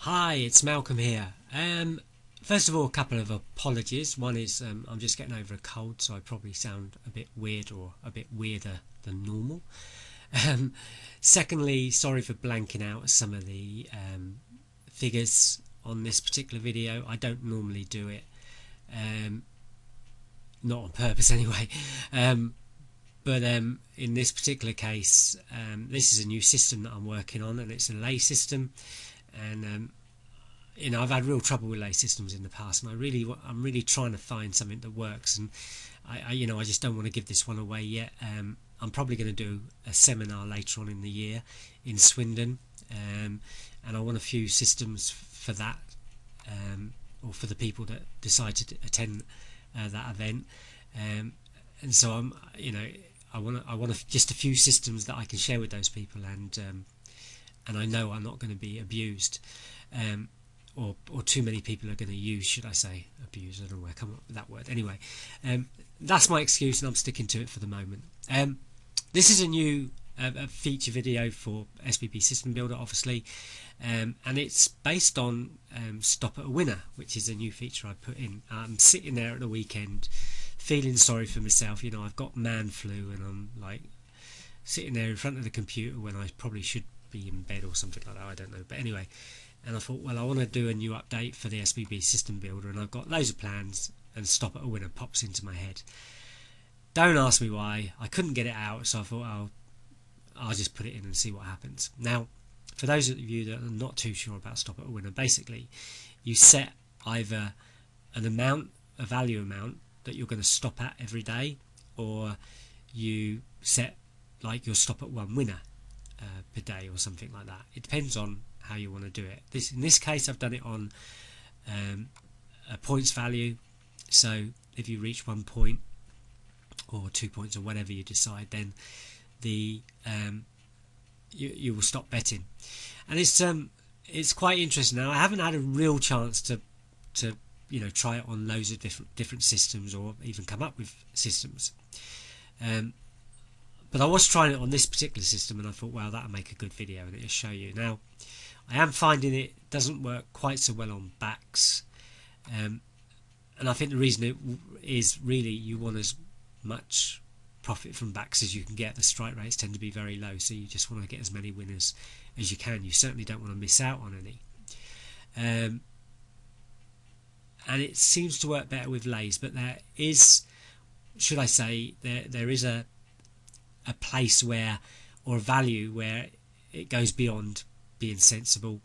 Hi, it's Malcolm here. First of all, a couple of apologies. One is I'm just getting over a cold, so I probably sound a bit weird or a bit weirder than normal. Um, Secondly, sorry for blanking out some of the figures on this particular video. I don't normally do it, not on purpose anyway. But in this particular case, this is a new system that I'm working on, and it's a lay system. And I've had real trouble with lay systems in the past, and I'm really trying to find something that works. And I just don't want to give this one away yet. I'm probably going to do a seminar later on in the year in Swindon, and I want a few systems for that, or for the people that decide to attend that event. And so I want just a few systems that I can share with those people, and I know I'm not going to be abused. Or too many people are going to use, should I say, abuse? I don't know where I come up with that word. Anyway, that's my excuse, and I'm sticking to it for the moment. This is a new feature video for SPB System Builder, obviously, and it's based on Stop at a Winner, which is a new feature I put in. I'm sitting there at the weekend, feeling sorry for myself. I've got man flu, and I'm like sitting there in front of the computer when I probably should be in bed or something like that. I don't know, but anyway. And I thought, well, I want to do a new update for the SPB System Builder, and I've got loads of plans, and Stop at a Winner pops into my head. Don't ask me why. I couldn't get it out, so I thought I'll just put it in and see what happens. Now, for those of you that are not too sure about Stop at a Winner, basically you set either a value amount that you're going to stop at every day, or you set like your stop at one winner per day or something like that. It depends on how you want to do it. In this case, I've done it on a points value. So if you reach 1 point or 2 points or whatever you decide, then you will stop betting. And it's quite interesting. Now, I haven't had a real chance to try it on loads of different systems, or even come up with systems. But I was trying it on this particular system, and I thought, well, that'll make a good video, and it'll show you. Now, I am finding it doesn't work quite so well on backs, and I think the reason it is really you want as much profit from backs as you can get. The strike rates tend to be very low, so you just want to get as many winners as you can. You certainly don't want to miss out on any. And it seems to work better with lays, but there is, should I say, there is a place where, or a value where it goes beyond being sensible,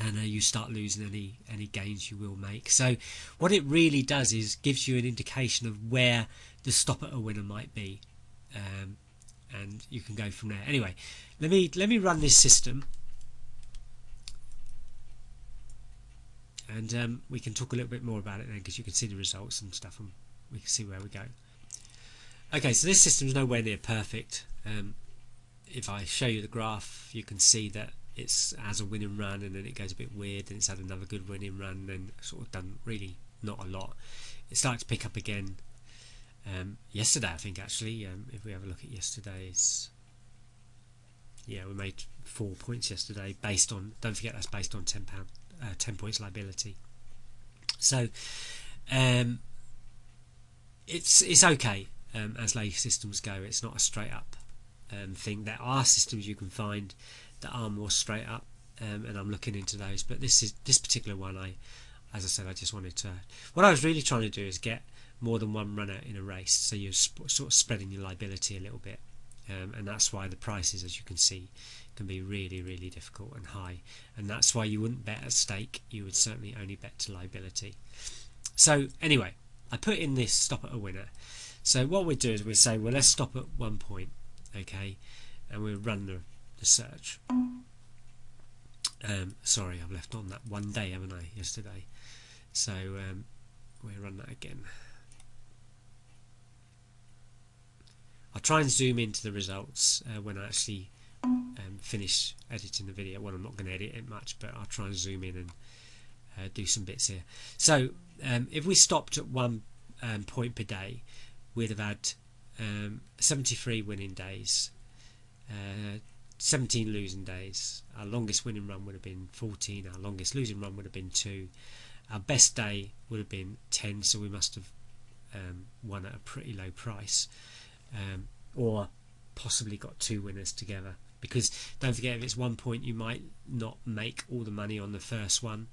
and you start losing any gains you will make. So what it really does is gives you an indication of where the stop at a winner might be, and you can go from there. Anyway, let me run this system, and we can talk a little bit more about it then, because you can see the results and stuff, and we can see where we go. Okay, so this system is nowhere near perfect. If I show you the graph, you can see that it's has a winning run, and then it goes a bit weird, and it's had another good winning run, and then sort of done really not a lot. It started to pick up again yesterday, I think, actually. If we have a look at yesterday's, yeah, we made 4 points yesterday, based on, don't forget, that's based on £10 10 points liability. So it's okay. As lay systems go, it's not a straight up thing. There are systems you can find that are more straight up, and I'm looking into those. But this particular one, as I said, I just wanted to. What I was really trying to do is get more than one runner in a race, so you're sort of spreading your liability a little bit, and that's why the prices, as you can see, can be really difficult and high. And that's why you wouldn't bet at stake. You would certainly only bet to liability. So anyway, I put in this stop at a winner. So what we do is we say, well, let's stop at 1 point, okay, and we'll run the search. Sorry, I've left on that 1 day, haven't I, yesterday? So we'll run that again. I'll try and zoom into the results when I actually finish editing the video. Well, I'm not going to edit it much, but I'll try and zoom in and do some bits here. So if we stopped at 1 point per day, we'd have had 73 winning days, 17 losing days. Our longest winning run would have been 14. Our longest losing run would have been 2. Our best day would have been 10, so we must have won at a pretty low price, or possibly got 2 winners together, because don't forget, if it's 1 point you might not make all the money on the first one,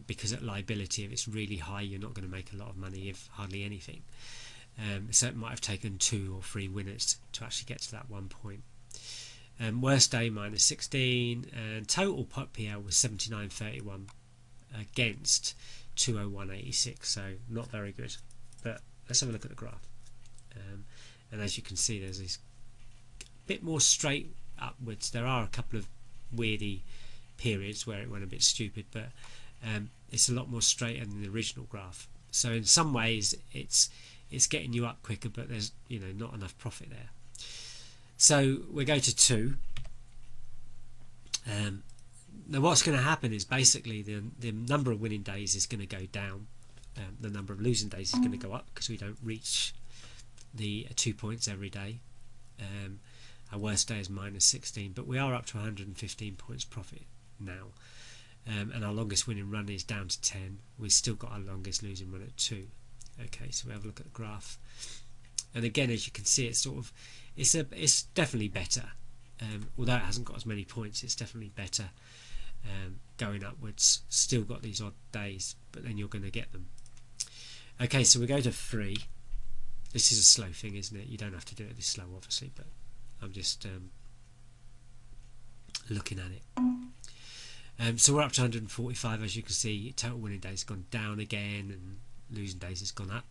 because at liability, if it's really high, you're not going to make a lot of money, if hardly anything. So it might have taken 2 or 3 winners to actually get to that 1 point. Worst day minus 16, and total pot PL was 79.31 against 201.86, so not very good. But let's have a look at the graph, and as you can see, there's this bit more straight upwards. There are a couple of weirdy periods where it went a bit stupid, but it's a lot more straighter than the original graph. So in some ways it's getting you up quicker, but there's not enough profit there. So we go to 2. Now what's going to happen is basically the number of winning days is going to go down. The number of losing days is going to go up because we don't reach the 2 points every day. Our worst day is minus 16, but we are up to 115 points profit now, and our longest winning run is down to 10. We've still got our longest losing run at 2. Okay, so we have a look at the graph, and again, as you can see, it's definitely better. Although it hasn't got as many points, it's definitely better going upwards. Still got these odd days, but then you're going to get them. Okay, so we go to 3. This is a slow thing, isn't it? You don't have to do it this slow, obviously, but I'm just looking at it. So we're up to 145, as you can see. Total winning days has gone down again, and losing days has gone up.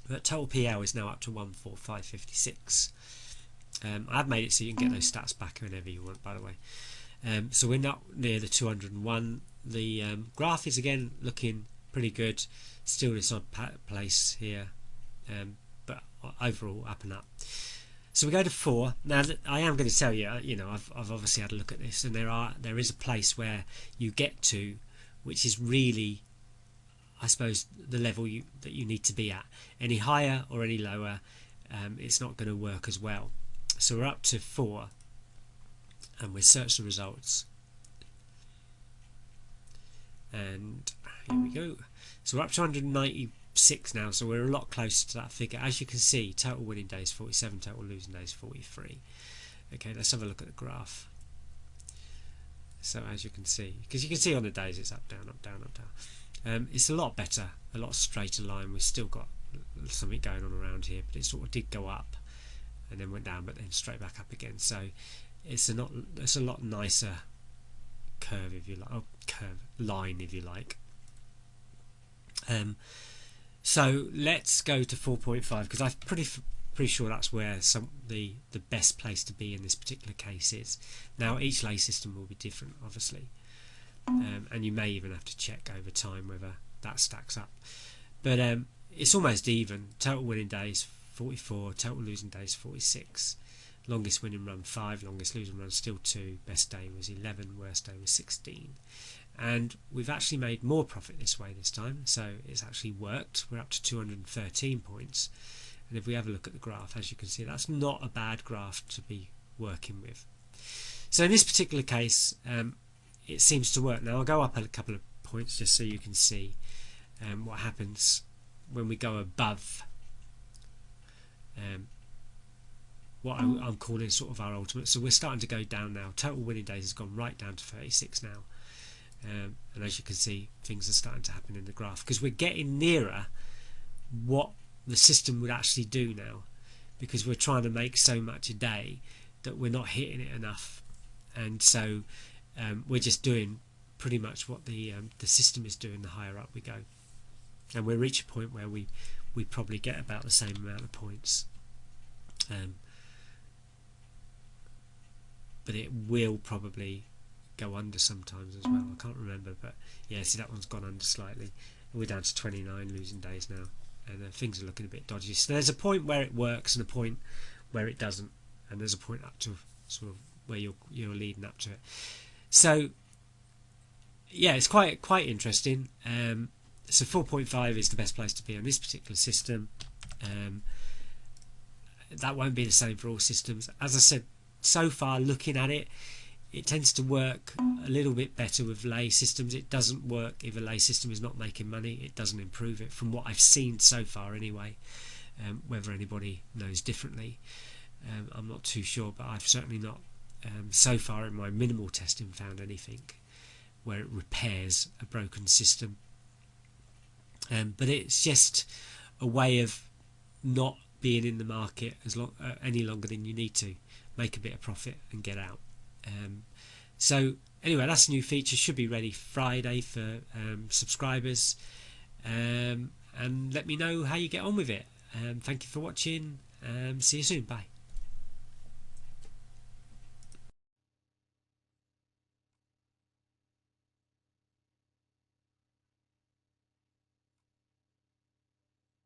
But total PL is now up to 145.56. I've made it so you can get those stats back whenever you want, by the way. So we're not near the 201. The graph is again looking pretty good. Still this odd place here, but overall up and up. So we go to 4. Now I am going to tell you, I've obviously had a look at this, and there is a place where you get to, which is really, I suppose, the level that you need to be at. Any higher or any lower, it's not going to work as well. So we're up to 4, and we search the results, and here we go. So we're up to 196 now, so we're a lot closer to that figure. As you can see, total winning days 47, total losing days 43. Okay, let's have a look at the graph. So as you can see, because you can see on the days it's up, down, up, down, up, down. It's a lot better, a lot straighter line. We've still got something going on around here, but it sort of did go up and then went down, but then straight back up again. So it's a lot nicer curve, if you like, line, if you like. So let's go to 4.5, because I'm pretty sure that's where the best place to be in this particular case is. Now each lay system will be different, obviously, and you may even have to check over time whether that stacks up, but it's almost even. Total winning days 44, total losing days 46, longest winning run 5, longest losing run still 2, best day was 11, worst day was 16. And we've actually made more profit this way this time, so it's actually worked. We're up to 213 points, and if we have a look at the graph, as you can see, that's not a bad graph to be working with. So in this particular case, it seems to work. Now I'll go up a couple of points just so you can see what happens when we go above what I'm calling sort of our ultimate. So we're starting to go down now. Total winning days has gone right down to 36 now. And as you can see, things are starting to happen in the graph, because we're getting nearer what the system would actually do now, because we're trying to make so much a day that we're not hitting it enough, and so we're just doing pretty much what the system is doing the higher up we go, and we'll reach a point where we probably get about the same amount of points, but it will probably go under sometimes as well. I can't remember, but yeah, see, that one's gone under slightly. We're down to 29 losing days now, and things are looking a bit dodgy. So there's a point where it works and a point where it doesn't, and there's a point up to sort of where you're leading up to it. So yeah, it's quite interesting. So 4.5 is the best place to be on this particular system. That won't be the same for all systems. As I said so far, looking at it, it tends to work a little bit better with lay systems. It doesn't work if a lay system is not making money. It doesn't improve it, from what I've seen so far anyway. Whether anybody knows differently, I'm not too sure, but I've certainly not so far in my minimal testing found anything where it repairs a broken system. But it's just a way of not being in the market any longer than you need to, make a bit of profit and get out. So anyway, that's a new feature, should be ready Friday for subscribers, and let me know how you get on with it. Thank you for watching. See you soon. Bye.